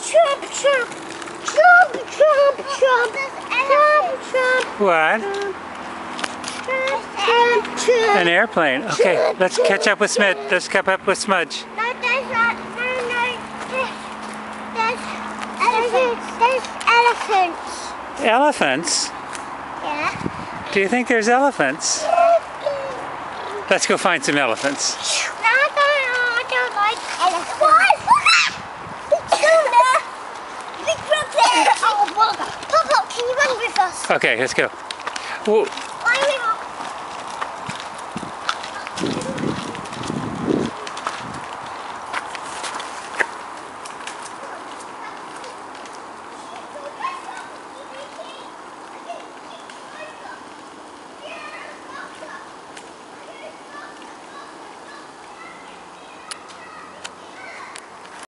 Chomp, chomp. Chomp, chomp, chomp. Chomp, chomp. What? Chomp, chomp, chomp. An airplane. Okay, let's catch up with Smith. Let's catch up with Smudge. No, there's not. No, no. There's elephants. Elephants? Yeah. Do you think there's elephants? Let's go find some elephants. No, I don't like elephants. What? Tuna! Big brother! Oh, Papa, can you run with us? Okay, let's go. Whoa.